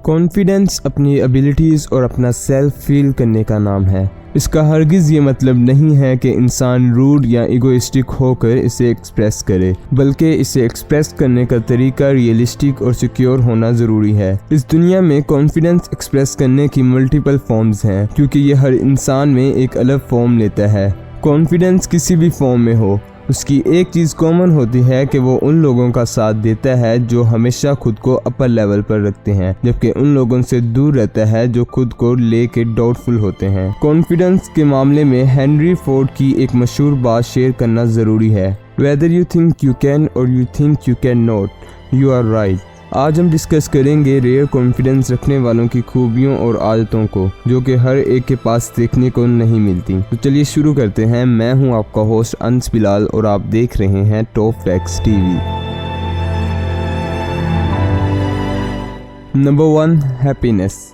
Confidence अपनी abilities और अपना सेल्फ फील करने का नाम है। इसका हरगिज़ ये मतलब नहीं है कि इंसान रूड या इगोइस्टिक होकर इसे एक्सप्रेस करे, बल्कि इसे एक्सप्रेस करने का तरीका रियलिस्टिक और सिक्योर होना ज़रूरी है। इस दुनिया में कॉन्फिडेंस एक्सप्रेस करने की मल्टीपल फॉर्म्स हैं, क्योंकि ये हर इंसान में एक अलग फॉर्म लेता है। कॉन्फिडेंस किसी भी फॉर्म में हो, उसकी एक चीज़ कॉमन होती है कि वो उन लोगों का साथ देता है जो हमेशा खुद को अपर लेवल पर रखते हैं, जबकि उन लोगों से दूर रहता है जो खुद को लेके डाउटफुल होते हैं। कॉन्फिडेंस के मामले में हेनरी फोर्ड की एक मशहूर बात शेयर करना ज़रूरी है, whether you think you can or you think you can not, you are right. आज हम डिस्कस करेंगे रेयर कॉन्फिडेंस रखने वालों की खूबियों और आदतों को, जो कि हर एक के पास देखने को नहीं मिलती। तो चलिए शुरू करते हैं। मैं हूं आपका होस्ट अंस बिलाल और आप देख रहे हैं top facts TV. Number 1, happiness.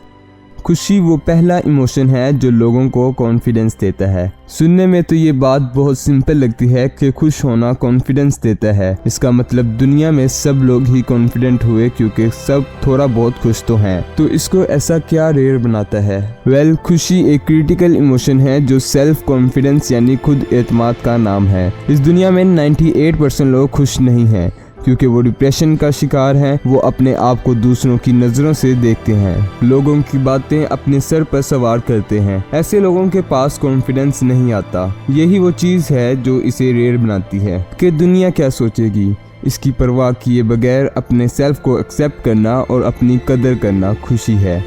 खुशी वो पहला इमोशन है जो लोगों को कॉन्फिडेंस देता है। सुनने में तो ये बात बहुत सिंपल लगती है कि खुश होना कॉन्फिडेंस देता है। इसका मतलब दुनिया में सब लोग ही कॉन्फिडेंट हुए क्योंकि सब थोड़ा बहुत खुश तो हैं। तो इसको ऐसा क्या रेयर बनाता है? वेल, खुशी एक क्रिटिकल इमोशन है जो सेल्फ कॉन्फिडेंस यानी खुद एतमाद का नाम है। इस दुनिया में 98% लोग खुश नहीं हैं क्योंकि वो डिप्रेशन का शिकार हैं। वो अपने आप को दूसरों की नज़रों से देखते हैं, लोगों की बातें अपने सर पर सवार करते हैं। ऐसे लोगों के पास कॉन्फिडेंस नहीं आता। यही वो चीज़ है जो इसे रेयर बनाती है कि दुनिया क्या सोचेगी। इसकी परवाह किए बगैर अपने सेल्फ को एक्सेप्ट करना और अपनी कदर करना खुशी है।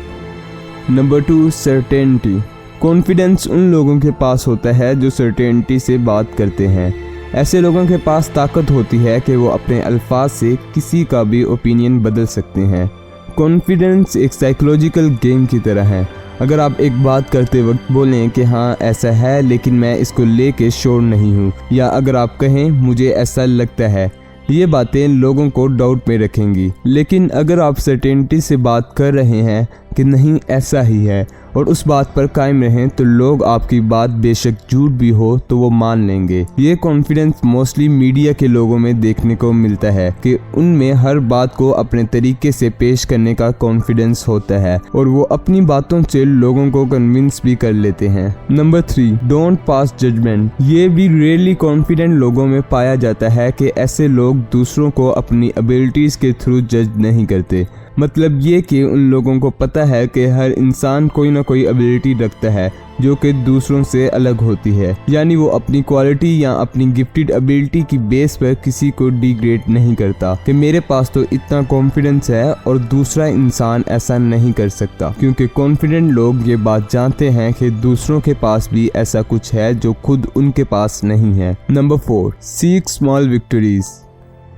Number 2, certainty. कॉन्फिडेंस उन लोगों के पास होता है जो सर्टेनिटी से बात करते हैं। ऐसे लोगों के पास ताकत होती है कि वो अपने अल्फाज से किसी का भी ओपिनियन बदल सकते हैं। कॉन्फिडेंस एक साइकोलॉजिकल गेम की तरह है। अगर आप एक बात करते वक्त बोलें कि हाँ ऐसा है लेकिन मैं इसको लेके श्योर नहीं हूँ, या अगर आप कहें मुझे ऐसा लगता है, ये बातें लोगों को डाउट में रखेंगी। लेकिन अगर आप सर्टेनिटी से बात कर रहे हैं कि नहीं ऐसा ही है और उस बात पर कायम रहें, तो लोग आपकी बात बेशक झूठ भी हो तो वो मान लेंगे। ये कॉन्फिडेंस मोस्टली मीडिया के लोगों में देखने को मिलता है कि उनमें हर बात को अपने तरीके से पेश करने का कॉन्फिडेंस होता है और वो अपनी बातों से लोगों को कन्विंस भी कर लेते हैं। Number 3, don't pass judgement. ये भी रियरली कॉन्फिडेंट लोगों में पाया जाता है कि ऐसे लोग दूसरों को अपनी एबिलिटीज के थ्रू जज नहीं करते। मतलब ये कि उन लोगों को पता है कि हर इंसान कोई ना कोई एबिलिटी रखता है जो कि दूसरों से अलग होती है, यानी वो अपनी क्वालिटी या अपनी गिफ्टेड एबिलिटी की बेस पर किसी को डिग्रेड नहीं करता कि मेरे पास तो इतना कॉन्फिडेंस है और दूसरा इंसान ऐसा नहीं कर सकता, क्योंकि कॉन्फिडेंट लोग ये बात जानते हैं कि दूसरों के पास भी ऐसा कुछ है जो खुद उनके पास नहीं है। Number 4, seek small victories.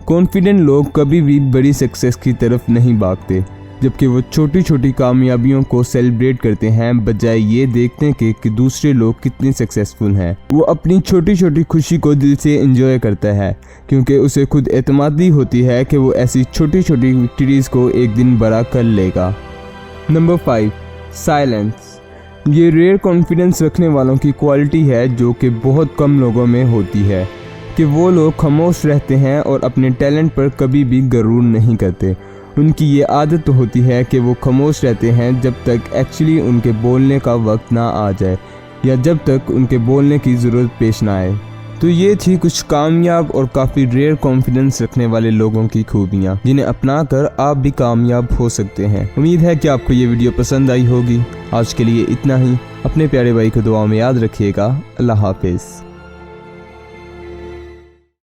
Confident लोग कभी भी बड़ी सक्सेस की तरफ नहीं भागते, जबकि वो छोटी छोटी कामयाबियों को सेलिब्रेट करते हैं बजाय ये देखने के कि दूसरे लोग कितनी सक्सेसफुल हैं। वो अपनी छोटी छोटी खुशी को दिल से एंजॉय करता है क्योंकि उसे खुद एतमादी होती है कि वो ऐसी छोटी छोटी विक्ट्रीज को एक दिन बड़ा कर लेगा। Number 5, silence. ये रेयर कॉन्फिडेंस रखने वालों की क्वालिटी है जो कि बहुत कम लोगों में होती है कि वो लोग खामोश रहते हैं और अपने टैलेंट पर कभी भी गरूर नहीं करते। उनकी ये आदत होती है कि वो खामोश रहते हैं जब तक एक्चुअली उनके बोलने का वक्त ना आ जाए या जब तक उनके बोलने की ज़रूरत पेश ना आए। तो ये थी कुछ कामयाब और काफ़ी रेयर कॉन्फिडेंस रखने वाले लोगों की खूबियाँ, जिन्हें अपना कर आप भी कामयाब हो सकते हैं। उम्मीद है कि आपको ये वीडियो पसंद आई होगी। आज के लिए इतना ही। अपने प्यारे भाई को दुआ में याद रखिएगा। अल्लाह हाफिज़।